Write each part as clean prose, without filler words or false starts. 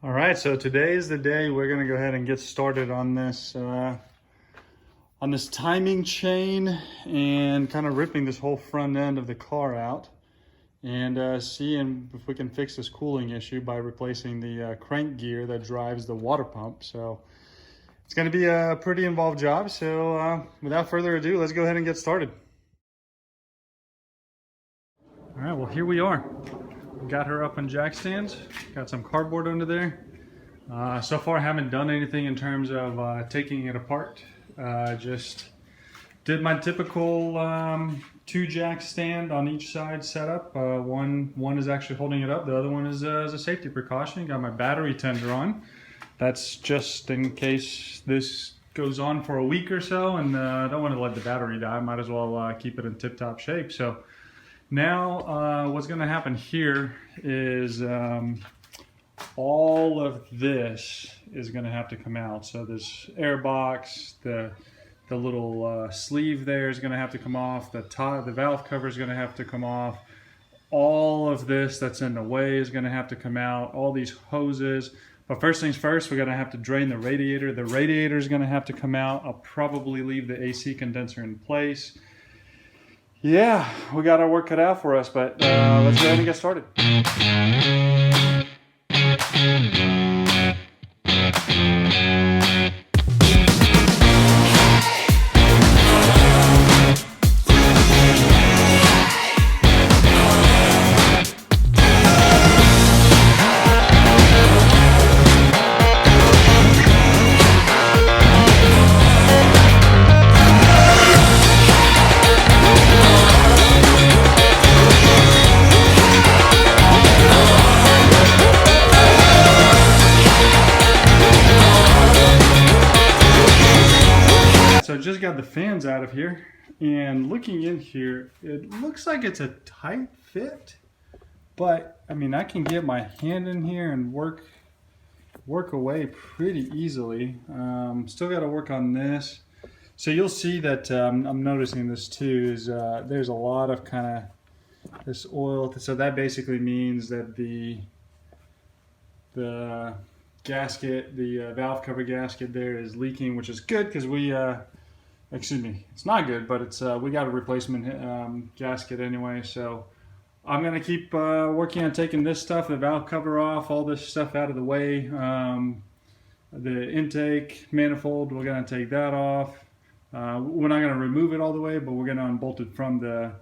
All right, so today is the day we're gonna go ahead and get started on this timing chain and kind of ripping this whole front end of the car out and seeing if we can fix this cooling issue by replacing the crank gear that drives the water pump. So it's gonna be a pretty involved job. So without further ado, let's go ahead and get started. All right, well, here we are. Got her up on jack stands, got some cardboard under there. So far I haven't done anything in terms of taking it apart. Just did my typical 2 jack stand on each side setup. One is actually holding it up, the other one is as a safety precaution. Got my battery tender on. That's just in case this goes on for a week or so and I don't want to let the battery die. Might as well keep it in tip-top shape. So now what's going to happen here is all of this is going to have to come out. So this air box, the little sleeve there is going to have to come off. The valve cover is going to have to come off. All of this that's in the way is going to have to come out. All these hoses. But first things first, we're going to have to drain the radiator. The radiator is going to have to come out. I'll probably leave the AC condenser in place. Yeah, we got our work cut out for us, but let's go ahead and get started. So just got the fans out of here, and looking in here, it looks like it's a tight fit, but I mean I can get my hand in here and work away pretty easily. Still got to work on this. So you'll see that I'm noticing this too is there's a lot of kind of this oil. So that basically means that the gasket, the valve cover gasket there is leaking, which is good because we excuse me, it's not good, but it's we got a replacement gasket anyway. So I'm gonna keep working on taking this stuff, the valve cover off, all this stuff out of the way. The intake manifold, we're gonna take that off. We're not gonna remove it all the way, but we're gonna unbolt it from the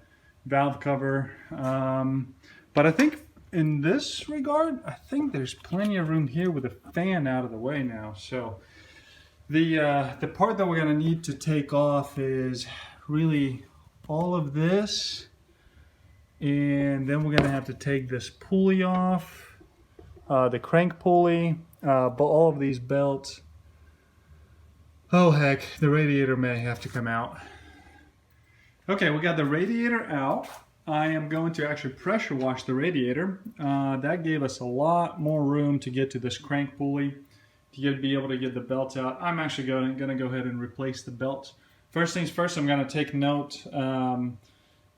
valve cover. But I think in this regard, I think there's plenty of room here with the fan out of the way now. So the part that we're going to need to take off is really all of this, and then we're going to have to take this pulley off, the crank pulley, but all of these belts. Oh heck, the radiator may have to come out. Okay, we got the radiator out. I am going to actually pressure wash the radiator. That gave us a lot more room to get to this crank pulley, to be able to get the belts out. I'm actually going to go ahead and replace the belts. First things first, I'm going to take note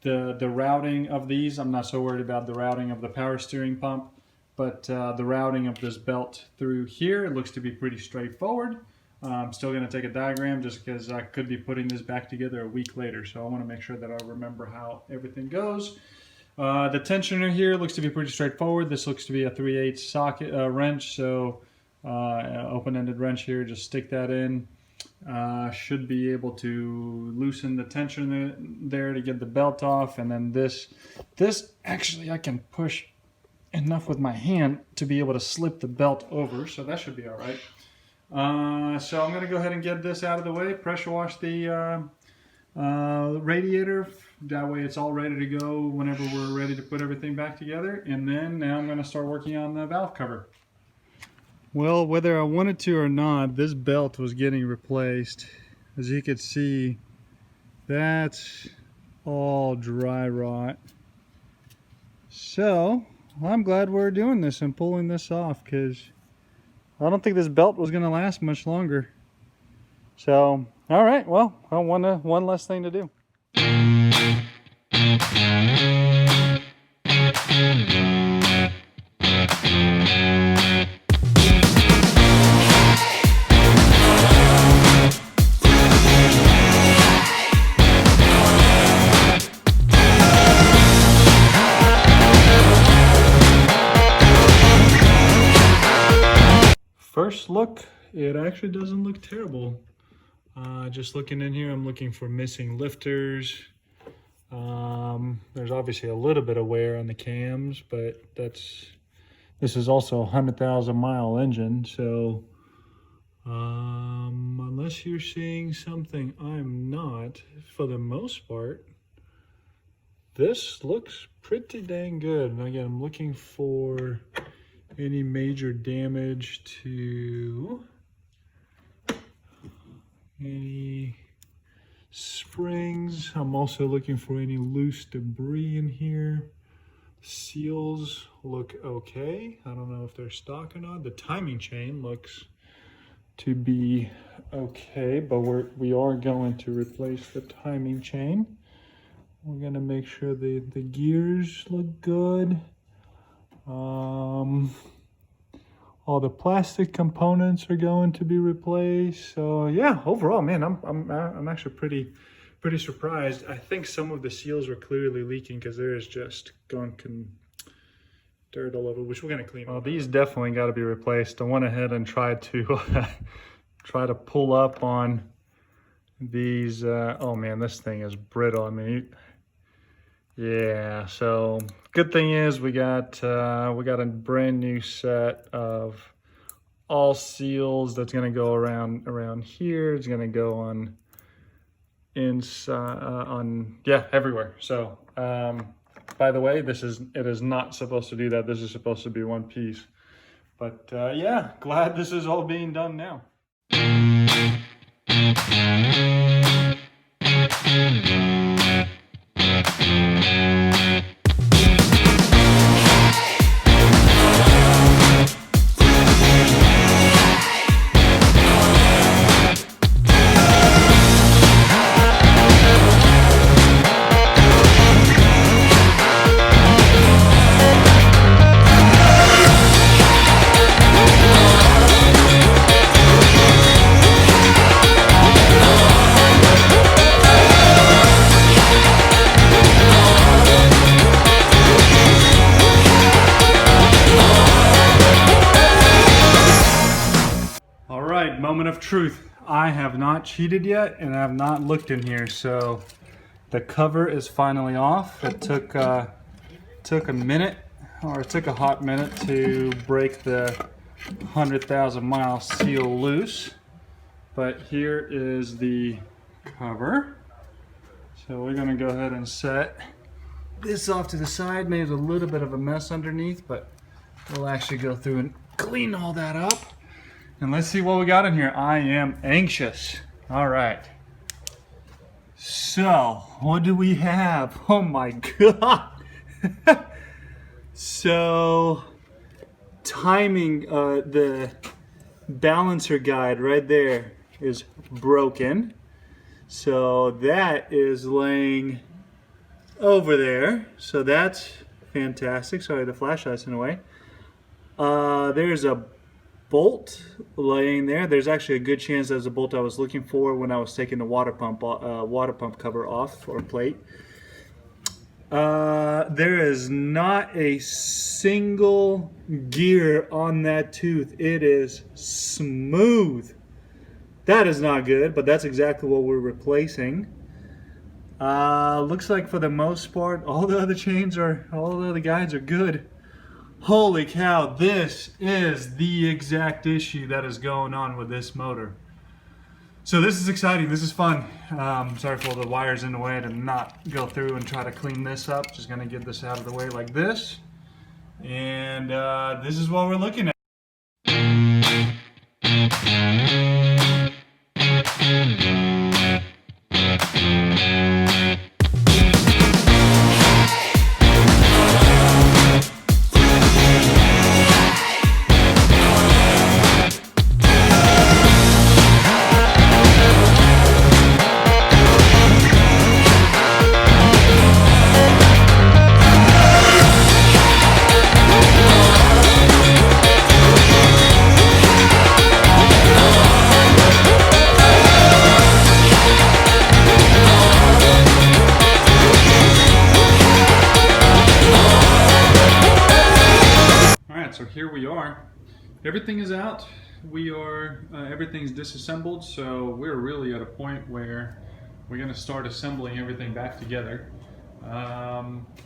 the routing of these. I'm not so worried about the routing of the power steering pump, but the routing of this belt through here, it looks to be pretty straightforward. I'm still going to take a diagram just because I could be putting this back together a week later, so I want to make sure that I remember how everything goes. The tensioner here looks to be pretty straightforward. This looks to be a 3/8 socket wrench, so open-ended wrench here, just stick that in. Should be able to loosen the tension there to get the belt off, and then this actually I can push enough with my hand to be able to slip the belt over, so that should be all right. So I'm going to go ahead and get this out of the way, pressure wash the radiator. That way it's all ready to go whenever we're ready to put everything back together, and then now I'm going to start working on the valve cover. Well, whether I wanted to or not, this belt was getting replaced. As you can see, that's all dry rot. So I'm glad we're doing this and pulling this off, because I don't think this belt was going to last much longer. So, all right, well, one less thing to do. first look, it actually doesn't look terrible. Just looking in here, I'm looking for missing lifters. There's obviously a little bit of wear on the cams, but this is also a 100,000 mile engine, so unless you're seeing something I'm not, for the most part, this looks pretty dang good. And again, I'm looking for any major damage to any springs. I'm also looking for any loose debris in here. Seals look okay. I don't know if they're stock or not. The timing chain looks to be okay, but we are going to replace the timing chain. We're gonna make sure the gears look good. All the plastic components are going to be replaced. So yeah, overall, man, I'm actually pretty surprised. I think some of the seals were clearly leaking because there is just gunk and dirt all over, which we're gonna clean up. Well, these definitely got to be replaced. I went ahead and tried to pull up on these. Oh man, this thing is brittle. I mean, yeah. So good thing is we got a brand new set of all seals that's gonna go around here. It's gonna go on inside, everywhere. So by the way, it is not supposed to do that. This is supposed to be one piece. But yeah, glad this is all being done now. Moment of truth. I have not cheated yet, and I have not looked in here. So the cover is finally off. It took a minute, or it took a hot minute to break the 100,000 mile seal loose. But here is the cover. So we're gonna go ahead and set this off to the side. Made a little bit of a mess underneath, but we'll actually go through and clean all that up. And let's see what we got in here. I am anxious. All right. So, what do we have? Oh my God. So, timing, the balancer guide right there is broken. So that is laying over there. So that's fantastic. Sorry, the flashlight's in the way. There's a bolt laying there. There's actually a good chance that's a bolt I was looking for when I was taking the water pump cover off, or plate. There is not a single gear on that tooth. It is smooth. That is not good, but that's exactly what we're replacing. Looks like for the most part all the other guides are good. Holy cow, this is the exact issue that is going on with this motor. So this is exciting, this is fun. Sorry for all the wires in the way to not go through and try to clean this up. Just gonna get this out of the way like this. And this is what we're looking at. So here we are. Everything is out. we are, everything's disassembled, so we're really at a point where we're going to start assembling everything back together.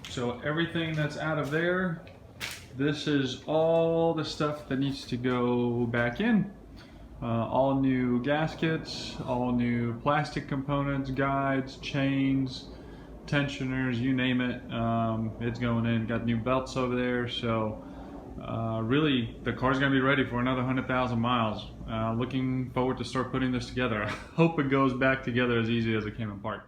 So everything that's out of there, this is all the stuff that needs to go back in. All new gaskets, all new plastic components, guides, chains, tensioners, you name it. It's going in. Got new belts over there, so really the car's gonna be ready for another 100,000 miles. Looking forward to start putting this together. I hope it goes back together as easy as it came apart.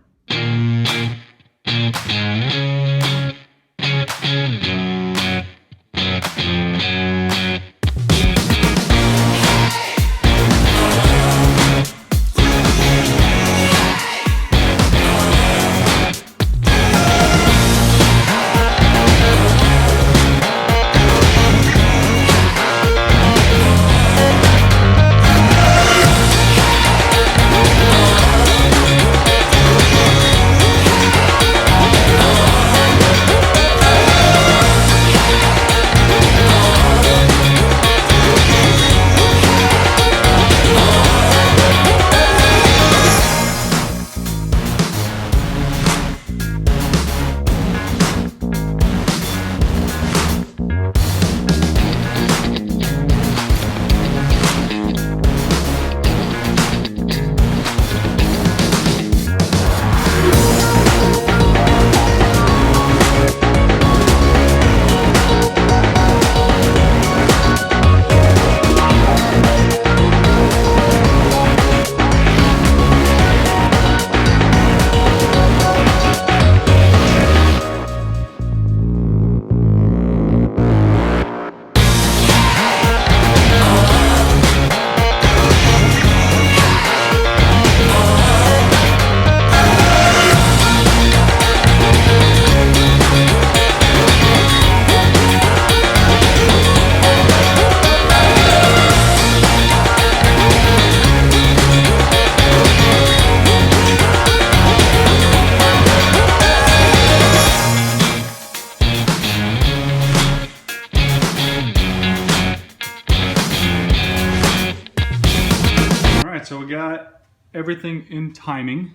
So we got everything in timing.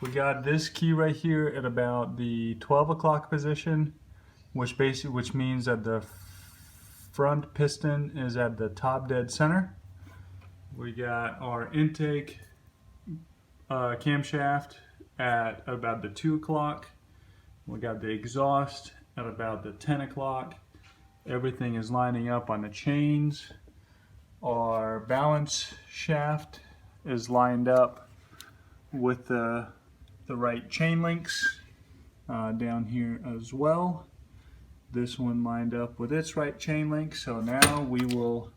We got this key right here at about the 12 o'clock position, which means that the front piston is at the top dead center. We got our intake camshaft at about the 2 o'clock. We got the exhaust at about the 10 o'clock. Everything is lining up on the chains. Our balance shaft is lined up with the right chain links down here as well. This one lined up with its right chain link. So now we will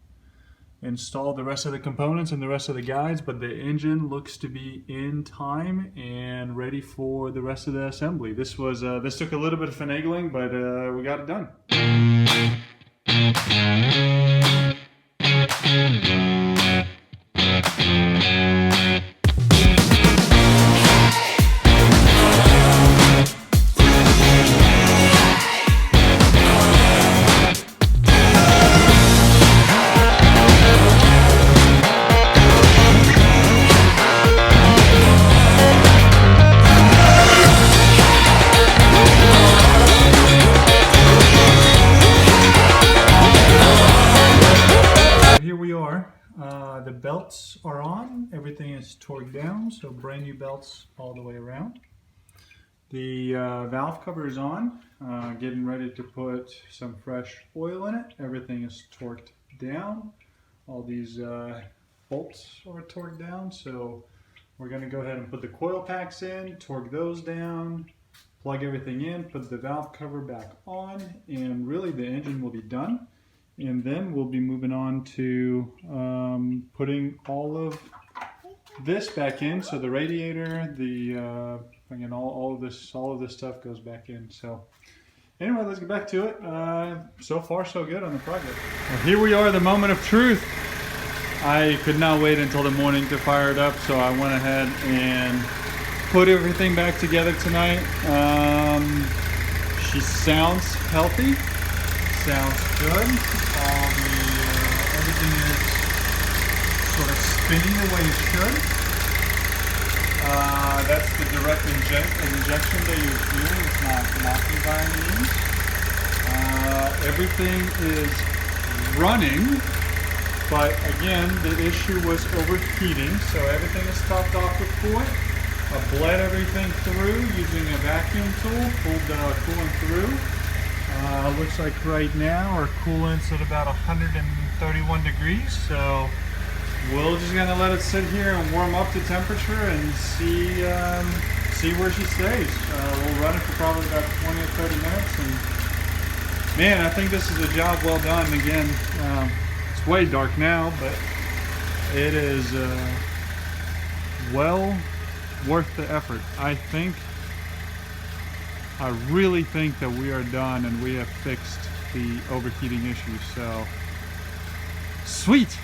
install the rest of the components and the rest of the guides, but the engine looks to be in time and ready for the rest of the assembly. This took a little bit of finagling, but we got it done. The belts are on, everything is torqued down, so brand new belts all the way around. The valve cover is on, getting ready to put some fresh oil in it. Everything is torqued down. All these bolts are torqued down, so we're going to go ahead and put the coil packs in, torque those down, plug everything in, put the valve cover back on, and really the engine will be done. And then we'll be moving on to putting all of this back in. So the radiator, again, all of this stuff goes back in. So anyway, let's get back to it. So far, so good on the project. Well, here we are, the moment of truth. I could not wait until the morning to fire it up, so I went ahead and put everything back together tonight. She sounds healthy. Sounds good. Everything is spinning the way it should. That's the direct injection that you're feeling. It's not knocking by any means. Everything is running, but again, the issue was overheating, so everything is topped off with coolant. I bled everything through using a vacuum tool, pulled the coolant through. Looks like right now our coolant's at about 131 degrees, so we're just gonna let it sit here and warm up to temperature and see where she stays. We'll run it for probably about 20 or 30 minutes, and man, I think this is a job well done. Again, it's way dark now, but it is well worth the effort. I really think that we are done and we have fixed the overheating issue. So, sweet!